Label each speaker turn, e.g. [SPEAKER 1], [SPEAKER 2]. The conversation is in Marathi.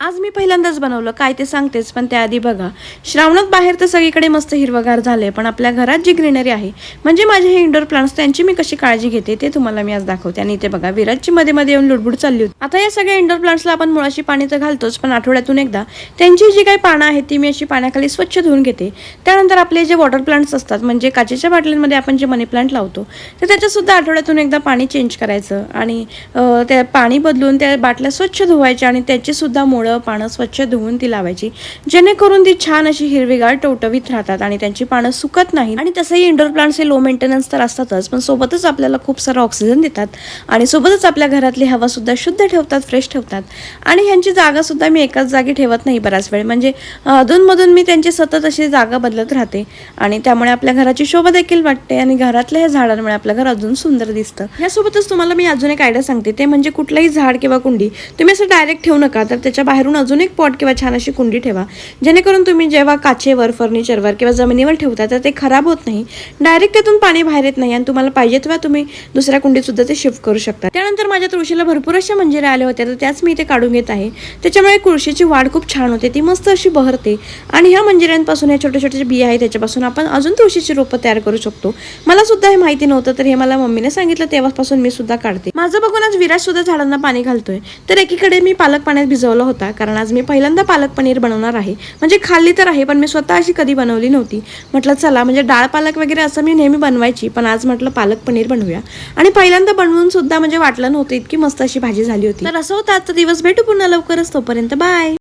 [SPEAKER 1] आज मी पहिल्यांदाच बनवलं, काय ते सांगतेच, पण त्याआधी बघा, श्रावणात बाहेर तर सगळीकडे मस्त हिरवगार झाले, पण आपल्या घरात जी ग्रीनरी आहे म्हणजे माझे हे इंडोर प्लांट्स, त्यांची मी कशी काळजी घेते ते तुम्हाला मी आज दाखवते. आणि इथे बघा, विराजची मध्ये मध्ये येऊन लुडबुड चालली होती. आता या सगळ्या इंडोर प्लांट्सला आपण मुळाशी पाणी तर घालतोच, पण आठवड्यातून एकदा त्यांची जी काही पानं आहेत ती मी अशी पाण्याखाली स्वच्छ धुवून घेते. त्यानंतर आपले जे वॉटर प्लांट्स असतात, म्हणजे काचेच्या बाटल्यांमध्ये आपण जे मनी प्लांट लावतो, तर त्याच्यात सुद्धा आठवड्यातून एकदा पाणी चेंज करायचं आणि त्या पाणी बदलून त्या बाटल्या स्वच्छ धुवायच्या आणि त्याची सुद्धा मुळं पानं स्वच्छ धुवून ती लावायची, जेणेकरून ती छान अशी हिरवीगार टवटवीत राहतात आणि त्यांची पानं सुकत नाही. आणि तसंही इंडोर प्लांट्स हे लो मेंटेनन्स तर असतातच, पण सोबतच आपल्याला खूप सारा ऑक्सिजन देतात आणि सोबतच आपल्या घरातली हवा सुद्धा शुद्ध ठेवतात, फ्रेश ठेवतात. आणि ह्यांची जागा सुद्धा मी एकाच जागी ठेवत नाही बराच वेळ, म्हणजे अधूनमधून मी त्यांची सतत अशी जागा बदलत राहते आणि त्यामुळे आपल्या घराची शोभा देखील वाटते आणि घरातल्या ह्या झाडांमुळे आपलं घर अजून सुंदर दिसतं. यासोबतच तुम्हाला मी अजून एक आयडिया सांगते, ते म्हणजे कुठलंही झाड किंवा कुंडी तुम्ही असं डायरेक्ट ठेवू नका, तर त्याच्या बाहेरून अजून एक पॉट किंवा छान अशी कुंडी ठेवा, जेणेकरून तुम्ही जेव्हा काचेवर, फर्निचरवर किंवा जमिनीवर ठेवता तर ते खराब होत नाही, डायरेक्ट त्यातून पाणी बाहेर येत नाही आणि तुम्हाला पाहिजे तेव्हा तुम्ही दुसऱ्या कुंडीत सुद्धा ते शिफ्ट करू शकता. त्यानंतर माझ्या तुळशीला भरपूर अशा मंजिऱ्या आल्या होत्या, तर त्याच मी इथे काढून घेत आहे. त्याच्यामुळे तुळशीची वाढ खूप छान होते, ती मस्त अशी बहरते आणि ह्या मंजिऱ्यांपासून, या छोट्या छोट्या बिया आहेत त्याच्यापासून आपण अजून तुळशीची रोपं तयार करू शकतो. मला सुद्धा हे माहिती नव्हतं, तर हे मला मम्मीने सांगितलं, तेव्हापासून मी सुद्धा काढते. माझं बघून आज विराज सुद्धा झाडांना पाणी घालतोय. तर एकीकडे मी पालक पाण्यात भिजवला होता, कारण आज मी पहिल्यांदा पालक पनीर बनवणार आहे. म्हणजे खाल्ली तर आहे, पण मी स्वतः अशी कधी बनवली नव्हती. म्हटलं चला, म्हणजे डाळ पालक वगैरे असं मी नेहमी बनवायची, पण आज म्हटलं पालक पनीर बनवूया. आणि पहिल्यांदा बनवून सुद्धा म्हणजे वाटलं नव्हतं, इतकी मस्त अशी भाजी झाली होती. तर असं होतं आजचा दिवस. भेटू पुन्हा लवकरच, तोपर्यंत बाय.